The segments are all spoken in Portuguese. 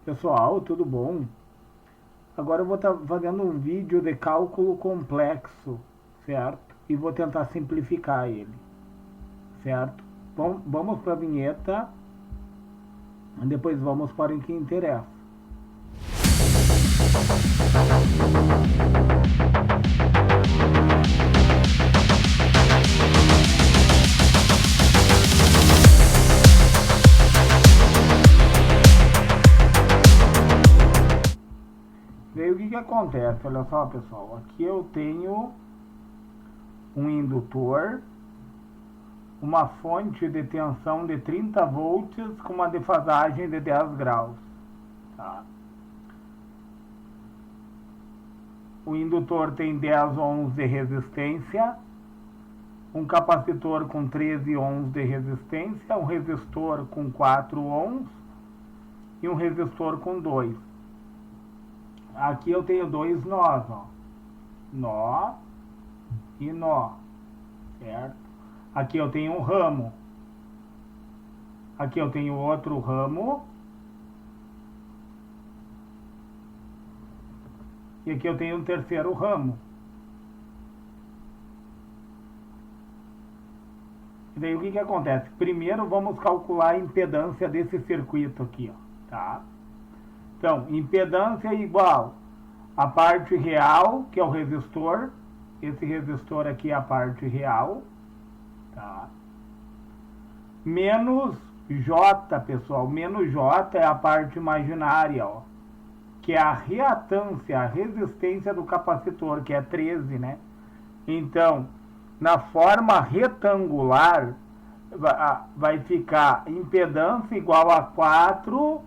Pessoal, tudo bom? Agora eu vou estar fazendo um vídeo de cálculo complexo, certo? E vou tentar simplificar ele, certo? Bom, vamos para a vinheta e depois vamos para o que interessa. Daí o que acontece? Olha só, pessoal, aqui eu tenho um indutor, uma fonte de tensão de 30 volts com uma defasagem de 10 graus. Tá? O indutor tem 10 ohms de resistência, um capacitor com 13 ohms de resistência, um resistor com 4 ohms e um resistor com 2. Aqui eu tenho dois nós, ó. Nó e nó, certo? Aqui eu tenho um ramo. Aqui eu tenho outro ramo. E aqui eu tenho um terceiro ramo. E daí o que acontece? Primeiro vamos calcular a impedância desse circuito aqui, ó, tá? Então, impedância é igual a parte real, que é o resistor. Esse resistor aqui é a parte real, tá? Menos J, pessoal. Menos J é a parte imaginária, ó, que é a reatância, a resistência do capacitor, que é 13, né? Então, na forma retangular, vai ficar impedância igual a 4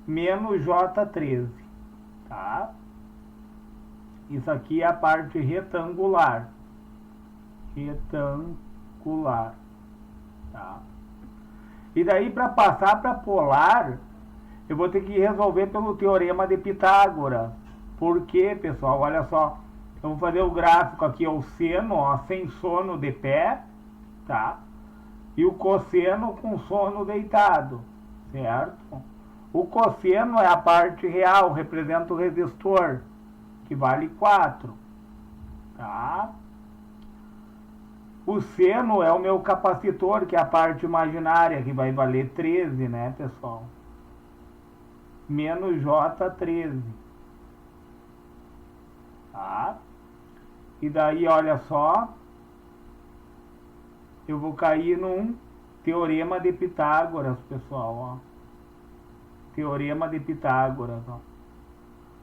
menos J13, tá? Isso aqui é a parte retangular. Retangular, tá? E daí, para passar para polar, eu vou ter que resolver pelo teorema de Pitágoras. Por quê, pessoal? Olha só. Eu vou fazer o gráfico aqui, o seno, ó, sem sono de pé, tá? E o cosseno com sono deitado, certo? O cosseno é a parte real, representa o resistor, que vale 4, tá? O seno é o meu capacitor, que é a parte imaginária, que vai valer 13, né, pessoal? Menos J13, tá? E daí, olha só, eu vou cair num teorema de Pitágoras, pessoal, ó. Teorema de Pitágoras, ó.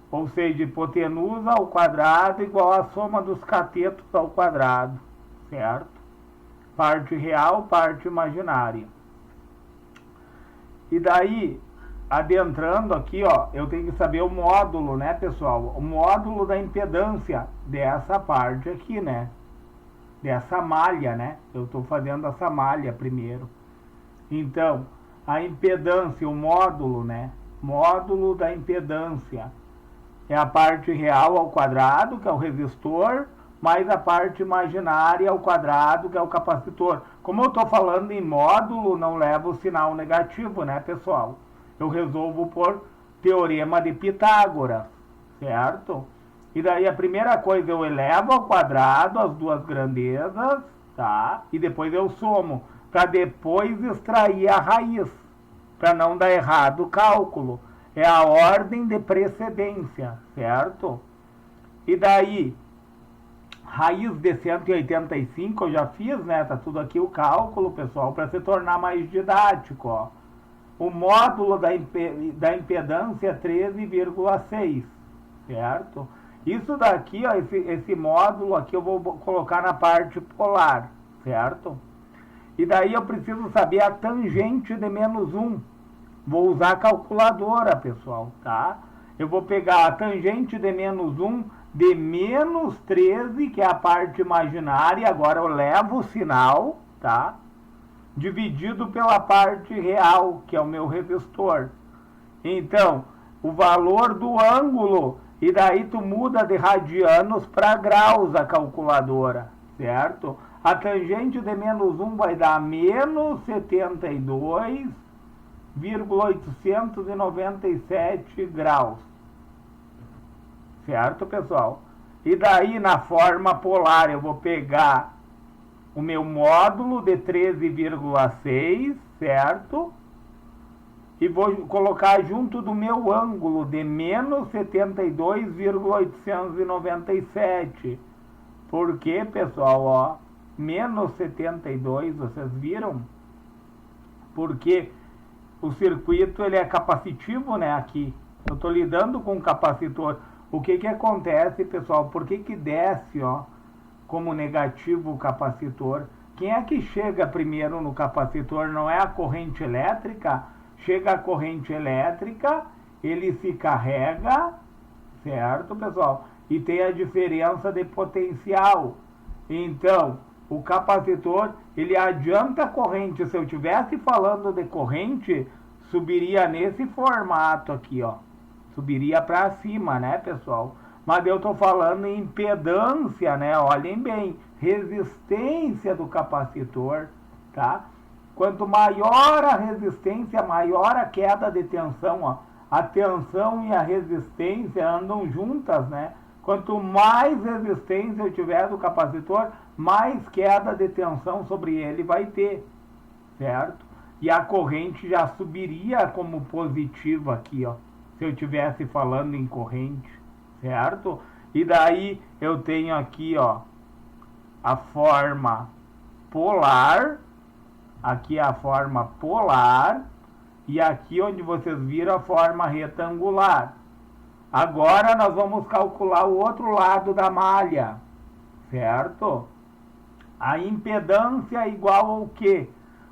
Ou seja, hipotenusa ao quadrado igual a soma dos catetos ao quadrado, certo? Parte real, parte imaginária. E daí, adentrando aqui, ó, eu tenho que saber o módulo, né, pessoal? O módulo da impedância dessa parte aqui, né? Dessa malha, né? Eu estou fazendo essa malha primeiro. Então, a impedância, o módulo, né? Módulo da impedância é a parte real ao quadrado, que é o resistor, mais a parte imaginária ao quadrado, que é o capacitor. Como eu estou falando em módulo, não leva o sinal negativo, né, pessoal? Eu resolvo por teorema de Pitágoras, certo? E daí a primeira coisa, eu elevo ao quadrado as duas grandezas, tá? E depois eu somo, para depois extrair a raiz, para não dar errado o cálculo. É a ordem de precedência, certo? E daí, raiz de 185 eu já fiz, né? Tá tudo aqui o cálculo, pessoal, para se tornar mais didático, ó. O módulo da impedância é 13,6, certo? Isso daqui, ó, esse módulo aqui eu vou colocar na parte polar, certo? E daí eu preciso saber a tangente de menos 1. Vou usar a calculadora, pessoal, tá? Eu vou pegar a tangente de menos 1 de menos 13, que é a parte imaginária, agora eu levo o sinal, tá? Dividido pela parte real, que é o meu resistor. Então, o valor do ângulo, e daí tu muda de radianos para graus a calculadora, certo? A tangente de menos 1 vai dar menos 72,5 3,897 graus. Certo, pessoal? E daí, na forma polar, eu vou pegar o meu módulo de 13,6, certo? E vou colocar junto do meu ângulo de menos 72,897. Por quê, pessoal? Ó, menos 72, vocês viram? Porque o circuito ele é capacitivo, né? Aqui eu estou lidando com um capacitor. O que acontece, pessoal? Por que desce, ó, como negativo o capacitor? Quem é que chega primeiro no capacitor? Não é a corrente elétrica? Chega a corrente elétrica, ele se carrega, certo, pessoal? E tem a diferença de potencial. Então, o capacitor, ele adianta a corrente. Se eu estivesse falando de corrente, subiria nesse formato aqui, ó. Subiria para cima, né, pessoal? Mas eu estou falando em impedância, né? Olhem bem, resistência do capacitor, tá? Quanto maior a resistência, maior a queda de tensão, ó. A tensão e a resistência andam juntas, né? Quanto mais resistência eu tiver do capacitor, mais queda de tensão sobre ele vai ter, certo? E a corrente já subiria como positiva aqui, ó, se eu estivesse falando em corrente, certo? E daí eu tenho aqui, ó, a forma polar, aqui a forma polar, e aqui onde vocês viram a forma retangular. Agora nós vamos calcular o outro lado da malha, certo? A impedância é igual ao quê?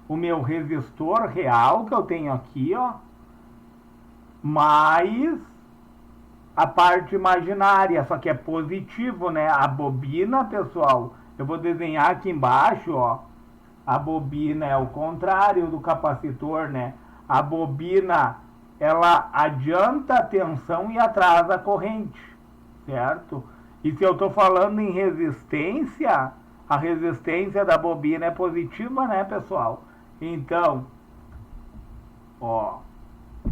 O meu resistor real que eu tenho aqui, ó, mais a parte imaginária, só que é positivo, né? A bobina, pessoal, eu vou desenhar aqui embaixo, ó. A bobina é o contrário do capacitor, né? A bobina, ela adianta a tensão e atrasa a corrente, certo? E se eu estou falando em resistência, a resistência da bobina é positiva, né, pessoal? Então, ó,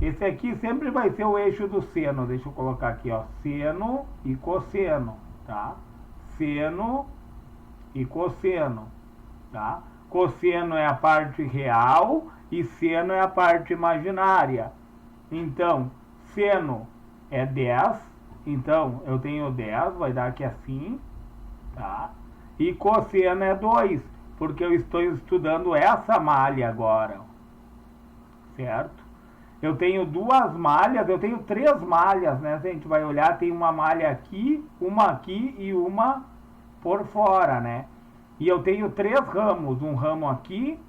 esse aqui sempre vai ser o eixo do seno. Deixa eu colocar aqui, ó, seno e cosseno, tá? Seno e cosseno, tá? Cosseno é a parte real e seno é a parte imaginária. Então, seno é 10, então eu tenho 10, vai dar aqui assim, tá? E cosseno é 2, porque eu estou estudando essa malha agora, certo? Eu tenho duas malhas, eu tenho 3 malhas, né? Se a gente vai olhar, tem uma malha aqui e uma por fora, né? E eu tenho 3 ramos, um ramo aqui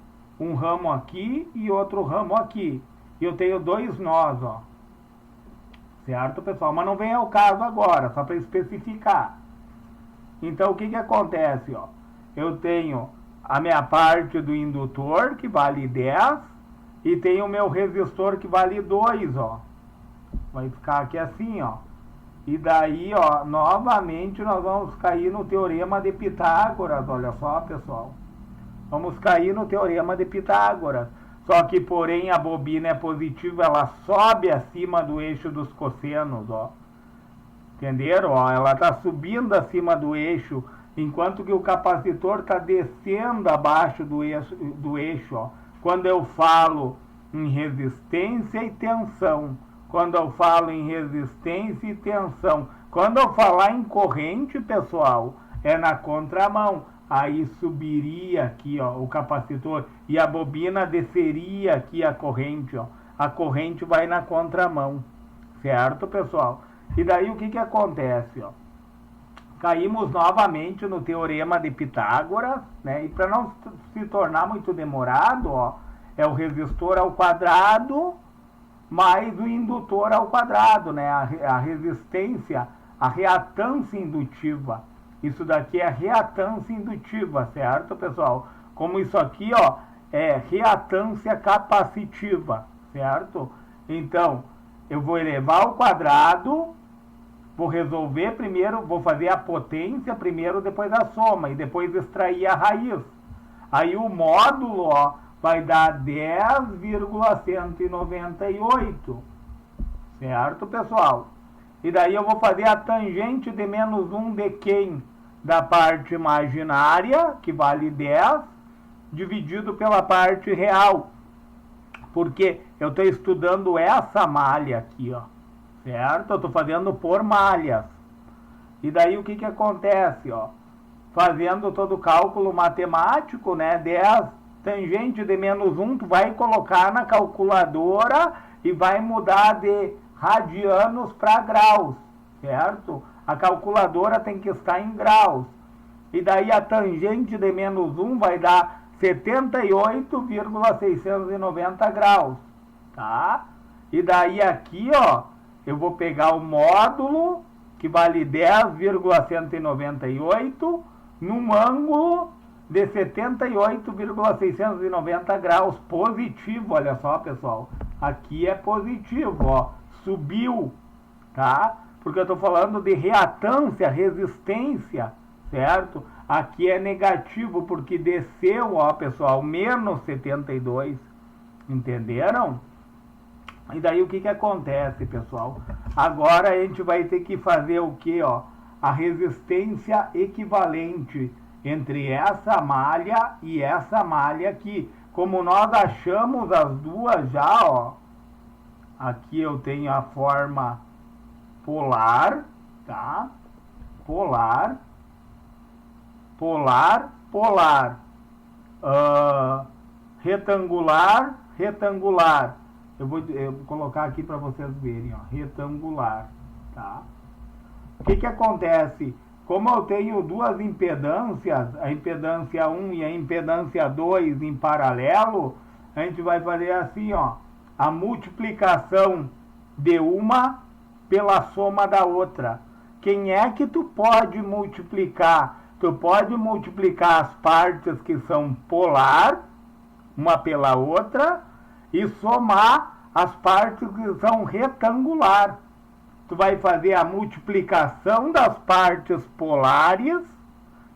e outro ramo aqui. E eu tenho 2 nós, ó. Certo, pessoal? Mas não vem ao caso agora, só para especificar. Então, o que acontece, ó? Eu tenho a minha parte do indutor, que vale 10, e tenho o meu resistor, que vale 2, ó. Vai ficar aqui assim, ó. E daí, ó, novamente nós vamos cair no teorema de Pitágoras, olha só, pessoal. Vamos cair no teorema de Pitágoras. Só que, porém, a bobina é positiva, ela sobe acima do eixo dos cossenos, ó. Entenderam? Ó, ela está subindo acima do eixo, enquanto que o capacitor está descendo abaixo do eixo, ó. Quando eu falo em resistência e tensão, quando eu falo em resistência e tensão, quando eu falar em corrente, pessoal, é na contramão. Aí subiria aqui, ó, o capacitor e a bobina desceria aqui a corrente, ó. A corrente vai na contramão, certo, pessoal? E daí o que acontece, ó? Caímos novamente no teorema de Pitágoras, né? E para não se tornar muito demorado, ó, é o resistor ao quadrado mais o indutor ao quadrado, né? A resistência, a reatância indutiva. Isso daqui é reatância indutiva, certo, pessoal? Como isso aqui, ó, é reatância capacitiva, certo? Então, eu vou elevar ao quadrado, vou resolver primeiro, vou fazer a potência primeiro, depois a soma, e depois extrair a raiz. Aí o módulo, ó, vai dar 10,198. Certo, pessoal? E daí eu vou fazer a tangente de menos 1 de quem? Da parte imaginária, que vale 10, dividido pela parte real. Porque eu estou estudando essa malha aqui, ó. Certo? Eu estou fazendo por malhas. E daí o que acontece, ó? Fazendo todo o cálculo matemático, né? 10 tangente de menos 1, tu vai colocar na calculadora e vai mudar de radianos para graus, certo? A calculadora tem que estar em graus. E daí a tangente de menos 1 vai dar 78,690 graus, tá? E daí aqui, ó, eu vou pegar o módulo, que vale 10,198, num ângulo de 78,690 graus positivo. Olha só, pessoal, aqui é positivo, ó, subiu, tá? Porque eu estou falando de reatância, resistência, certo? Aqui é negativo porque desceu, ó, pessoal, menos 72, entenderam? E daí o que acontece, pessoal? Agora a gente vai ter que fazer o que, ó? A resistência equivalente entre essa malha e essa malha aqui. Como nós achamos as duas já, ó. Aqui eu tenho a forma polar, tá? Polar, polar, polar. Retangular, retangular. Eu vou colocar aqui para vocês verem, ó, retangular, tá? O que acontece? Como eu tenho duas impedâncias, a impedância 1 e a impedância 2 em paralelo, a gente vai fazer assim, ó, a multiplicação de uma pela soma da outra. Quem é que tu pode multiplicar? Tu pode multiplicar as partes que são polar, uma pela outra, e somar as partes que são retangular. Tu vai fazer a multiplicação das partes polares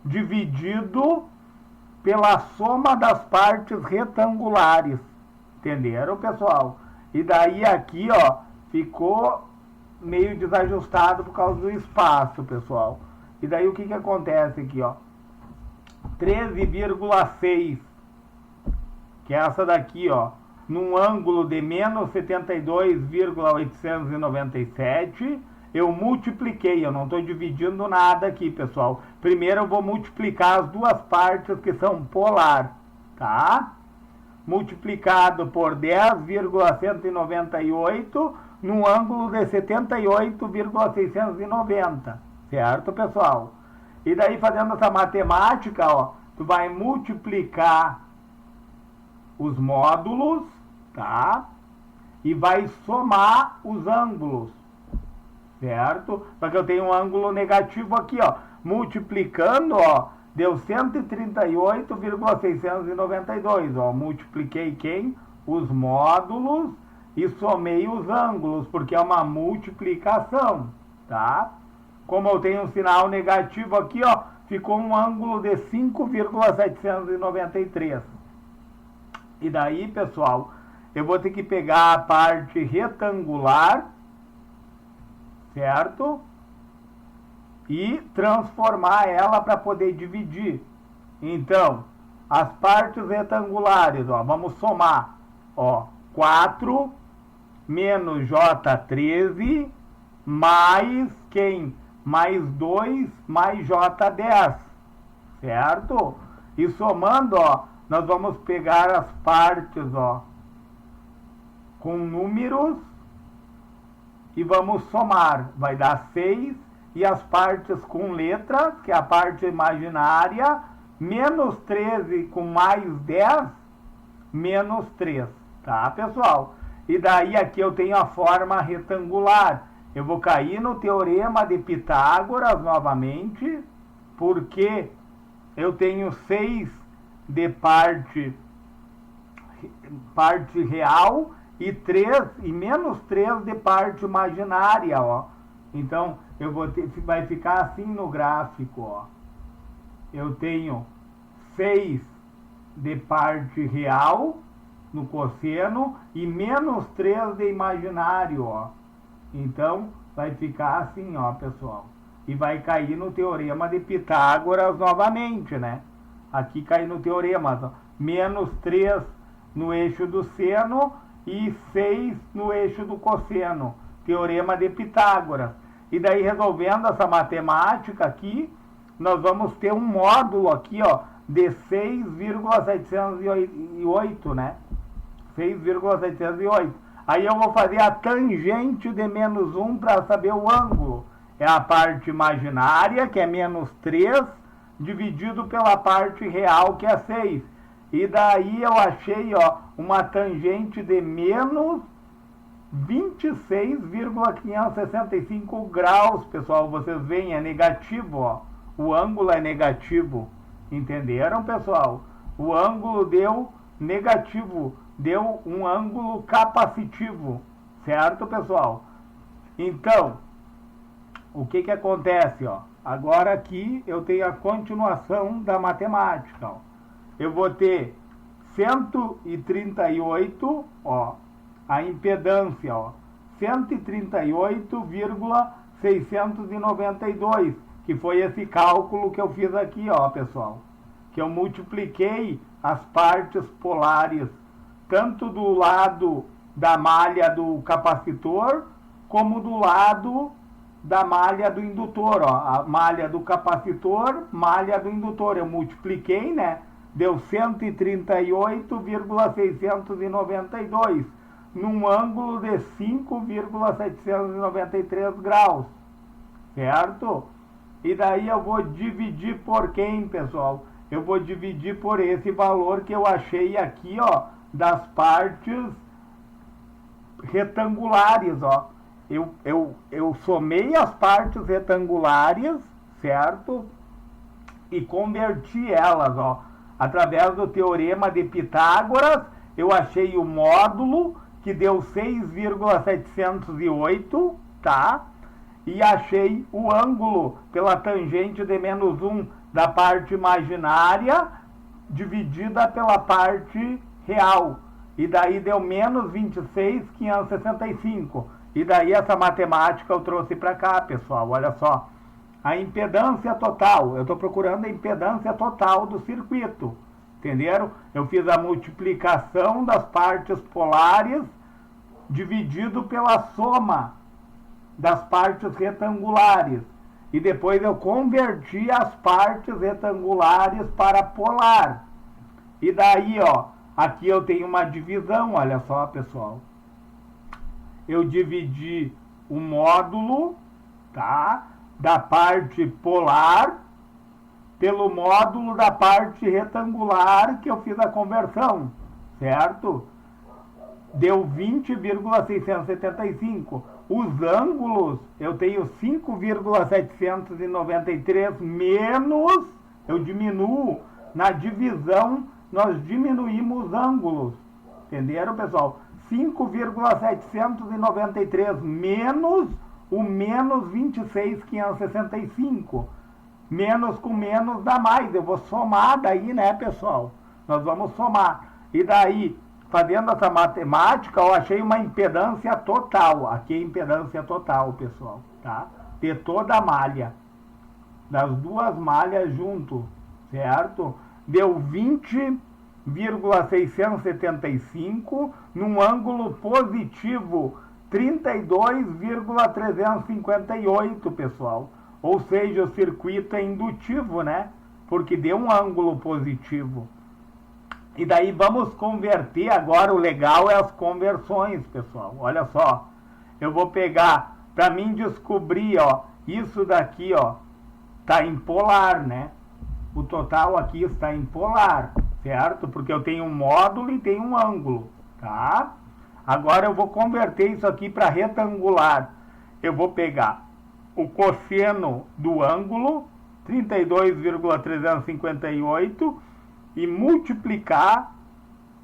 dividido pela soma das partes retangulares. Entenderam, pessoal? E daí aqui, ó, ficou meio desajustado por causa do espaço, pessoal. E daí o que acontece aqui, ó? 13,6, que é essa daqui, ó, num ângulo de menos 72,897, eu multipliquei, eu não estou dividindo nada aqui, pessoal. Primeiro eu vou multiplicar as duas partes que são polar, tá? Multiplicado por 10,198 num ângulo de 78,690, certo, pessoal? E daí, fazendo essa matemática, ó, tu vai multiplicar os módulos, tá? E vai somar os ângulos, certo? Só que eu tenho um ângulo negativo aqui, ó. Multiplicando, ó, deu 138,692, ó. Multipliquei quem? Os módulos e somei os ângulos, porque é uma multiplicação, tá? Como eu tenho um sinal negativo aqui, ó, ficou um ângulo de 5,793. E daí, pessoal, eu vou ter que pegar a parte retangular, certo? E transformar ela para poder dividir. Então, as partes retangulares, ó, vamos somar, ó, 4 menos J13 mais quem? Mais 2 mais J10, certo? E somando, ó, nós vamos pegar as partes, ó, com números e vamos somar. Vai dar 6 e as partes com letras, que é a parte imaginária, menos 13 com mais 10, menos 3. Tá, pessoal? E daí aqui eu tenho a forma retangular. Eu vou cair no teorema de Pitágoras novamente, porque eu tenho 6 de parte real e 3 e menos 3 de parte imaginária, ó. Então eu vou ter, vai ficar assim no gráfico, ó. Eu tenho 6 de parte real no cosseno e menos 3 de imaginário, ó. Então, vai ficar assim, ó, pessoal. E vai cair no teorema de Pitágoras novamente, né? Aqui cai no teorema, ó. Menos 3 no eixo do seno e 6 no eixo do cosseno. Teorema de Pitágoras. E daí, resolvendo essa matemática aqui, nós vamos ter um módulo aqui, ó, de 6,708, né? 6,708. Aí eu vou fazer a tangente de menos 1 para saber o ângulo. É a parte imaginária, que é menos 3, dividido pela parte real, que é 6. E daí eu achei, ó, uma tangente de menos 26,565 graus, pessoal. Vocês veem, é negativo, ó. O ângulo é negativo. Entenderam, pessoal? O ângulo deu negativo, deu um ângulo capacitivo, certo, pessoal? Então, o que que acontece, ó? Agora aqui eu tenho a continuação da matemática, ó. Eu vou ter 138, ó, a impedância, ó, 138,692, que foi esse cálculo que eu fiz aqui, ó, pessoal, que eu multipliquei as partes polares, tanto do lado da malha do capacitor, como do lado da malha do indutor, ó, a malha do capacitor, malha do indutor, eu multipliquei, né, deu 138,692, num ângulo de 5,793 graus, certo? E daí eu vou dividir por quem, pessoal? Eu vou dividir por esse valor que eu achei aqui, ó, das partes retangulares, ó. Eu somei as partes retangulares, certo? E converti elas, ó. Através do teorema de Pitágoras, eu achei o módulo, que deu 6,708, tá? E achei o ângulo pela tangente de menos 1 da parte imaginária dividida pela parte real. E daí deu menos 26,565. E daí essa matemática eu trouxe para cá, pessoal. Olha só. A impedância total. Eu estou procurando a impedância total do circuito. Entenderam? Eu fiz a multiplicação das partes polares dividido pela soma das partes retangulares. E depois eu converti as partes retangulares para polar. E daí, ó, aqui eu tenho uma divisão, olha só, pessoal. Eu dividi o módulo, tá, da parte polar pelo módulo da parte retangular que eu fiz a conversão, certo? Deu 20,675. Os ângulos, eu tenho 5,793 menos, eu diminuo, na divisão, nós diminuímos os ângulos. Entenderam, pessoal? 5,793 menos o menos 26,565. Menos com menos dá mais. Eu vou somar daí, né, pessoal? Nós vamos somar. E daí, fazendo essa matemática, eu achei uma impedância total. Aqui é impedância total, pessoal, tá? De toda a malha. Das duas malhas junto, certo? Deu 20,675 num ângulo positivo 32,358, pessoal. Ou seja, o circuito é indutivo, né? Porque deu um ângulo positivo. E daí vamos converter agora, o legal é as conversões, pessoal. Olha só, eu vou pegar, para mim descobrir, ó, isso daqui, ó, tá em polar, né? O total aqui está em polar, certo? Porque eu tenho um módulo e tenho um ângulo, tá? Agora eu vou converter isso aqui para retangular. Eu vou pegar o cosseno do ângulo, 32,358, e multiplicar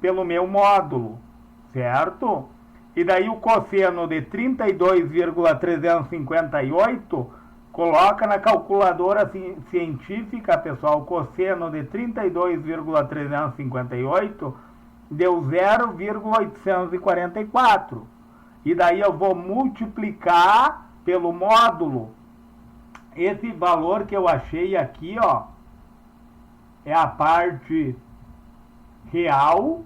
pelo meu módulo, certo? E daí o cosseno de 32,358 Coloca na calculadora científica, pessoal, cosseno de 32,358 deu 0,844. E daí eu vou multiplicar pelo módulo. Esse valor que eu achei aqui, ó, é a parte real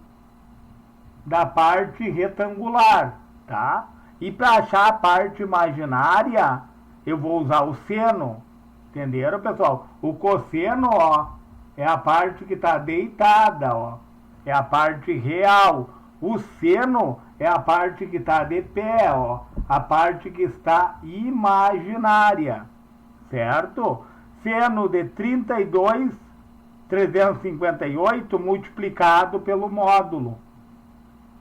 da parte retangular, tá? E para achar a parte imaginária, eu vou usar o seno. Entenderam, pessoal? O cosseno, ó, é a parte que está deitada, ó. É a parte real. O seno é a parte que está de pé, ó. A parte que está imaginária. Certo? Seno de 32,358 multiplicado pelo módulo.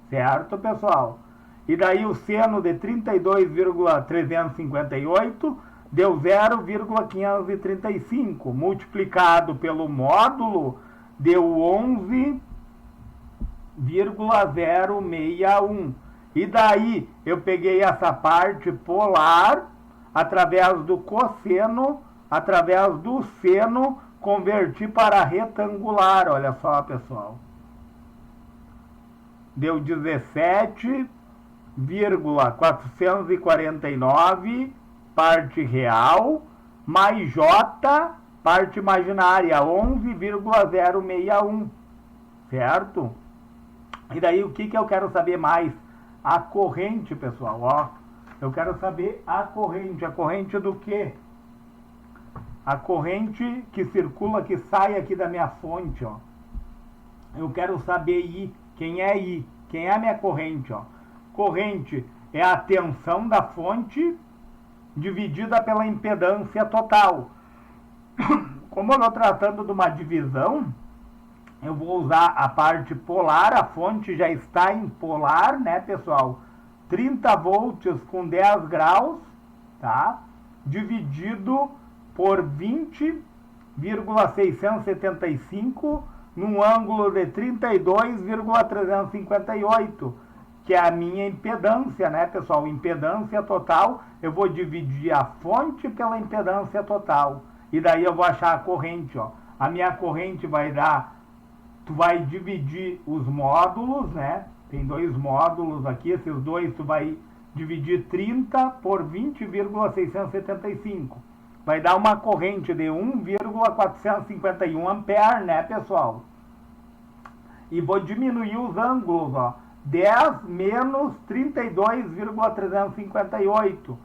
Certo, pessoal? E daí o seno de 32,358 deu 0,535. Multiplicado pelo módulo deu 11,061. E daí eu peguei essa parte polar através do cosseno, através do seno, converti para retangular. Olha só, pessoal. Deu 17,449 parte real, mais J, parte imaginária, 11,061, certo? E daí o que eu quero saber mais? A corrente, pessoal, ó. Eu quero saber a corrente do quê? A corrente que circula, que sai aqui da minha fonte, ó. Eu quero saber I. Quem é I? Quem é a minha corrente, ó? Corrente é a tensão da fonte dividida pela impedância total. Como eu estou tratando de uma divisão, eu vou usar a parte polar. A fonte já está em polar, né, pessoal? 30 volts com 10 graus, tá? Dividido por 20,675 num ângulo de 32,358, que é a minha impedância, né, pessoal? Impedância total, eu vou dividir a fonte pela impedância total. E daí eu vou achar a corrente, ó. A minha corrente vai dar, tu vai dividir os módulos, né? Tem dois módulos aqui, esses dois tu vai dividir 30 por 20,675. Vai dar uma corrente de 1,451 ampere, né, pessoal? E vou diminuir os ângulos, ó. 10 menos 32,358.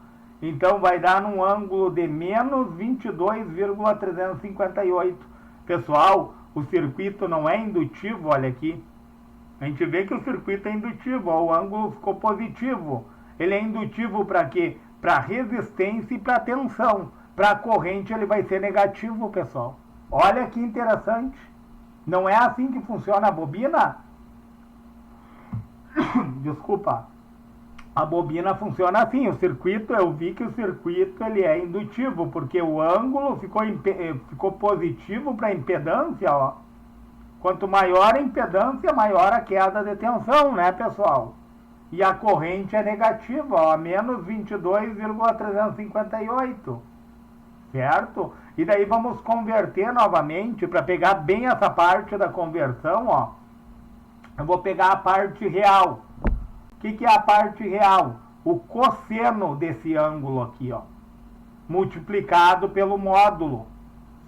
Então vai dar num ângulo de menos 22,358. Pessoal, o circuito não é indutivo, olha aqui. A gente vê que o circuito é indutivo, ó, o ângulo ficou positivo. Ele é indutivo para quê? Para resistência e para tensão. Para a corrente ele vai ser negativo, pessoal. Olha que interessante. Não é assim que funciona a bobina? Desculpa. A bobina funciona assim. O circuito, eu vi que o circuito ele é indutivo, porque o ângulo ficou positivo para a impedância, ó. Quanto maior a impedância, maior a queda de tensão, né, pessoal? E a corrente é negativa, ó, menos 22,358. Certo? E daí vamos converter novamente, para pegar bem essa parte da conversão, ó. Eu vou pegar a parte real. O que é a parte real? O cosseno desse ângulo aqui, ó, multiplicado pelo módulo,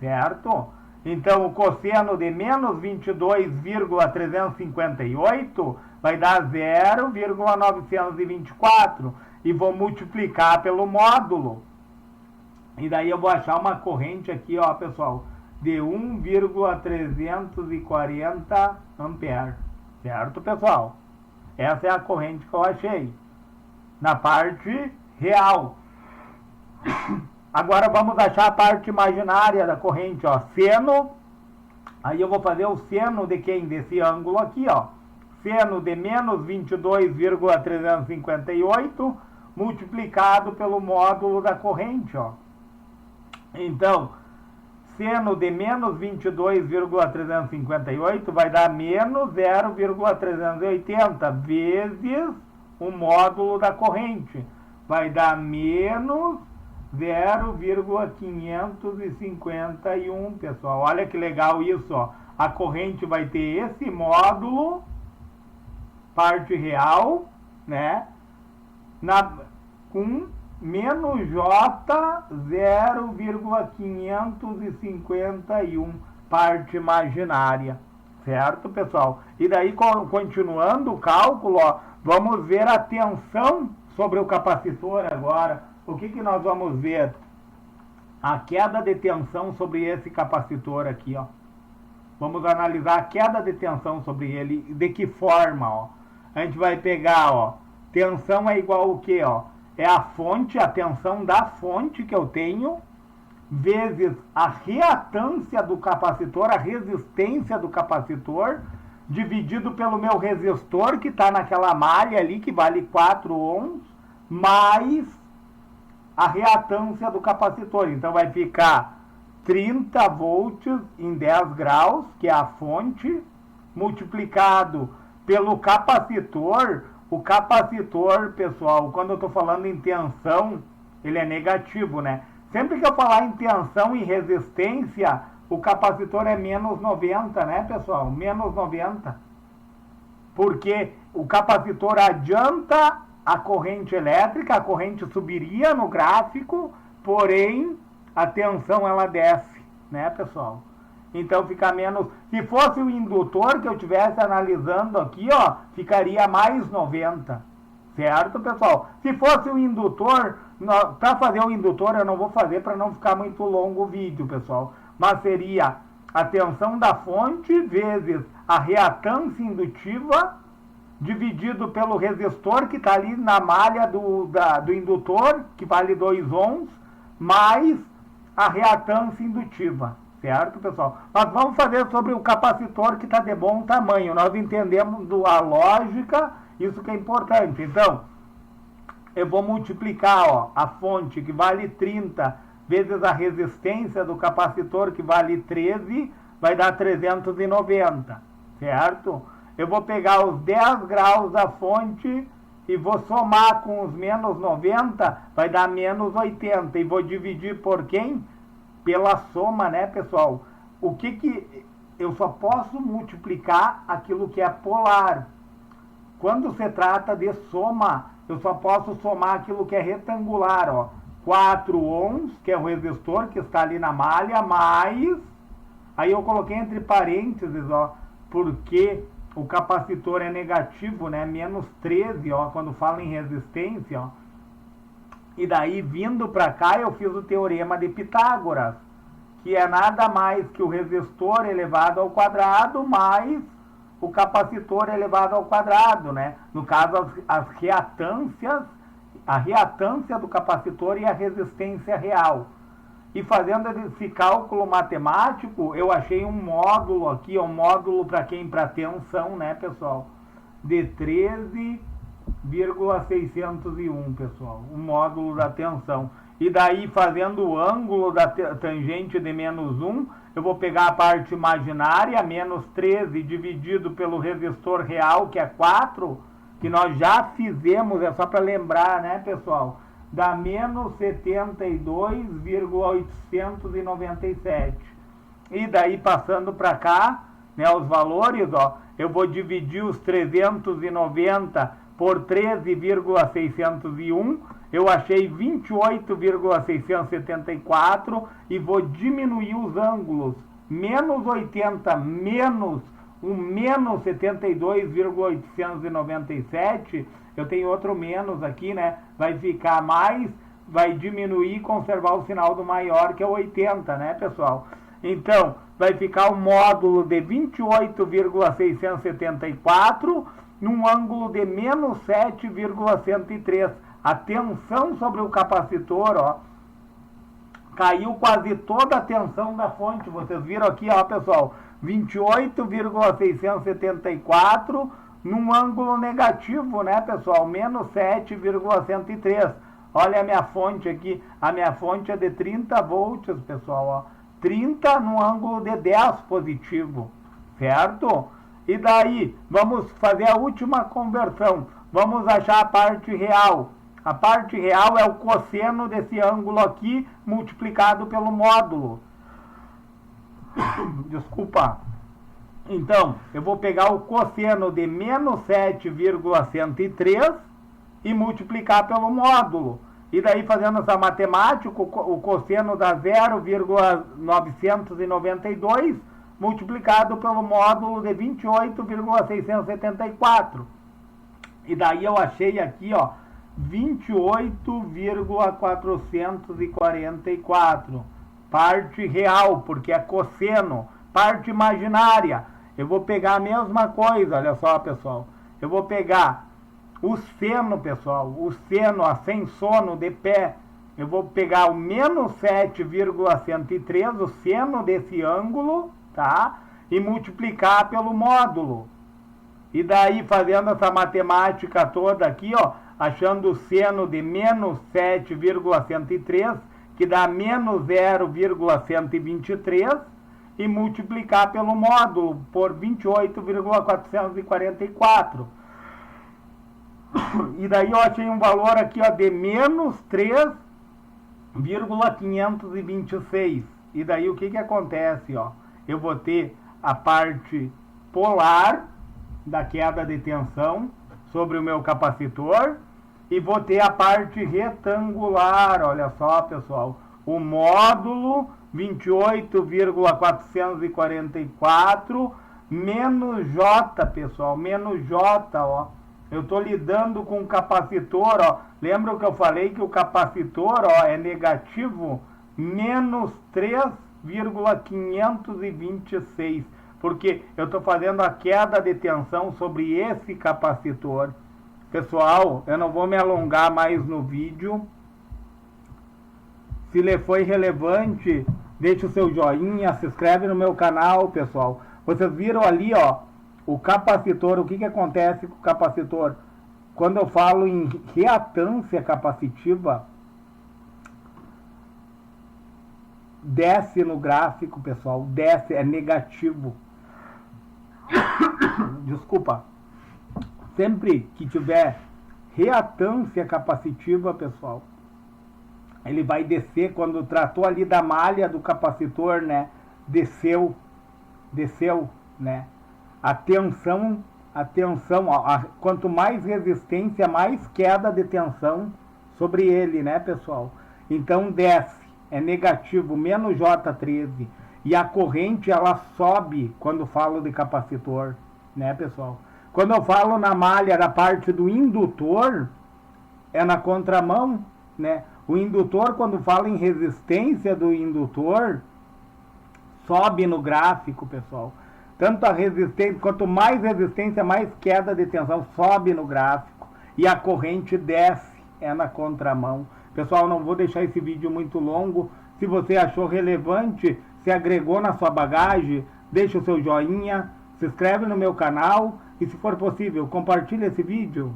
certo? Então, o cosseno de menos 22,358 vai dar 0,924. E vou multiplicar pelo módulo. E daí eu vou achar uma corrente aqui, ó, pessoal, de 1,340 ampere. Certo, pessoal? Essa é a corrente que eu achei na parte real. Agora vamos achar a parte imaginária da corrente, ó. Seno. Aí eu vou fazer o seno de quem? Desse ângulo aqui, ó. Seno de menos 22,358 multiplicado pelo módulo da corrente, ó. Então, seno de menos 22,358 vai dar menos 0,380 vezes o módulo da corrente. Vai dar menos 0,551, pessoal. Olha que legal isso, ó. A corrente vai ter esse módulo, parte real, né? Com menos J 0,551, parte imaginária. Certo, pessoal? E daí, continuando o cálculo, ó, vamos ver a tensão sobre o capacitor agora. O que nós vamos ver? A queda de tensão sobre esse capacitor aqui, ó. Vamos analisar a queda de tensão sobre ele. De que forma, ó? A gente vai pegar, ó, tensão é igual ao quê, ó? É a fonte, a tensão da fonte que eu tenho, vezes a reatância do capacitor, a resistência do capacitor, dividido pelo meu resistor, que está naquela malha ali, que vale 4 ohms, mais a reatância do capacitor. Então vai ficar 30 volts em 10 graus, que é a fonte, multiplicado pelo capacitor. O capacitor, pessoal, quando eu estou falando em tensão, ele é negativo, né? Sempre que eu falar em tensão e resistência, o capacitor é menos 90, né, pessoal? Menos 90. Porque o capacitor adianta a corrente elétrica, a corrente subiria no gráfico, porém a tensão ela desce, né, pessoal? Então fica menos. Se fosse o indutor que eu estivesse analisando aqui, ó, ficaria mais 90. Certo, pessoal? Se fosse o indutor, para fazer o indutor eu não vou fazer para não ficar muito longo o vídeo, pessoal. Mas seria a tensão da fonte vezes a reatância indutiva dividido pelo resistor que está ali na malha do indutor, que vale 2 ohms, mais a reatância indutiva. Certo, pessoal? Nós vamos fazer sobre o capacitor que está de bom tamanho. Nós entendemos a lógica, isso que é importante. Então, eu vou multiplicar, ó, a fonte que vale 30 vezes a resistência do capacitor que vale 13, vai dar 390. Certo? Eu vou pegar os 10 graus da fonte e vou somar com os menos 90, vai dar menos 80. E vou dividir por quem? Pela soma, né, pessoal? O que eu só posso multiplicar aquilo que é polar. Quando se trata de soma, eu só posso somar aquilo que é retangular, ó. 4 ohms, que é o resistor que está ali na malha, mais... Aí eu coloquei entre parênteses, ó, porque o capacitor é negativo, né? Menos 13, ó, quando fala em resistência, ó. E daí, vindo para cá, eu fiz o teorema de Pitágoras, que é nada mais que o resistor elevado ao quadrado mais o capacitor elevado ao quadrado, né? No caso, as reatâncias, a reatância do capacitor e a resistência real. E fazendo esse cálculo matemático, eu achei um módulo aqui, um módulo para quem? Para tensão, né, pessoal? De 13,601, pessoal, o módulo da tensão. E daí, fazendo o ângulo da tangente de menos 1, eu vou pegar a parte imaginária, menos 13, dividido pelo resistor real, que é 4, que nós já fizemos, é só para lembrar, né, pessoal? Dá menos 72,897. E daí, passando para cá, né, os valores, ó, eu vou dividir os 390 por 13,601, eu achei 28,674 e vou diminuir os ângulos. Menos 80 menos o menos 72,897, eu tenho outro menos aqui, né? Vai ficar mais, vai diminuir e conservar o sinal do maior, que é 80, né, pessoal? Então, vai ficar o módulo de 28,674 num ângulo de menos 7,103. A tensão sobre o capacitor, ó, caiu quase toda a tensão da fonte. Vocês viram aqui, ó, pessoal, 28,674 num ângulo negativo, né, pessoal? Menos 7,103. Olha a minha fonte aqui. A minha fonte é de 30 volts, pessoal, ó. 30 no ângulo de 10 positivo, certo? E daí, vamos fazer a última conversão. Vamos achar a parte real. A parte real é o cosseno desse ângulo aqui multiplicado pelo módulo. Desculpa. Então, eu vou pegar o cosseno de menos 7,103 e multiplicar pelo módulo. E daí, fazendo essa matemática, o cosseno dá 0,992 multiplicado pelo módulo de 28,674. E daí eu achei aqui, ó, 28,444. Parte real, porque é cosseno. Parte imaginária, eu vou pegar a mesma coisa, olha só, pessoal. Eu vou pegar o seno, pessoal, o seno, sem sono, de pé. Eu vou pegar o menos 7,103, o seno desse ângulo, tá? E multiplicar pelo módulo. E daí, fazendo essa matemática toda aqui, ó, achando o seno de menos 7,103, que dá menos 0,123, e multiplicar pelo módulo por 28,444. E daí eu achei um valor aqui, ó, de menos 3,526. E daí o que acontece, ó? Eu vou ter a parte polar da queda de tensão sobre o meu capacitor e vou ter a parte retangular, olha só, pessoal, o módulo 28,444 menos J, pessoal, menos J, ó. Eu estou lidando com o capacitor, ó. Lembra que eu falei que o capacitor, ó, é negativo? Menos 3,526. Porque eu estou fazendo a queda de tensão sobre esse capacitor. Pessoal, eu não vou me alongar mais no vídeo. Se lhe foi relevante, deixe o seu joinha, se inscreve no meu canal, pessoal. Vocês viram ali, ó, o capacitor, o que acontece com o capacitor? Quando eu falo em reatância capacitiva, desce no gráfico, pessoal, desce, é negativo. Desculpa. Sempre que tiver reatância capacitiva, pessoal, ele vai descer. Quando tratou ali da malha do capacitor, né, desceu, né, a tensão, ó, quanto mais resistência, mais queda de tensão sobre ele, né, pessoal? Então desce, é negativo, menos J13. E a corrente, ela sobe quando falo de capacitor, né, pessoal? Quando eu falo na malha da parte do indutor, é na contramão, né? O indutor, quando fala em resistência do indutor, sobe no gráfico, pessoal. Tanto a resistência, quanto mais resistência, mais queda de tensão, sobe no gráfico. E a corrente desce, é na contramão. Pessoal, não vou deixar esse vídeo muito longo. Se você achou relevante, se agregou na sua bagagem, deixa o seu joinha, se inscreve no meu canal e, se for possível, compartilhe esse vídeo.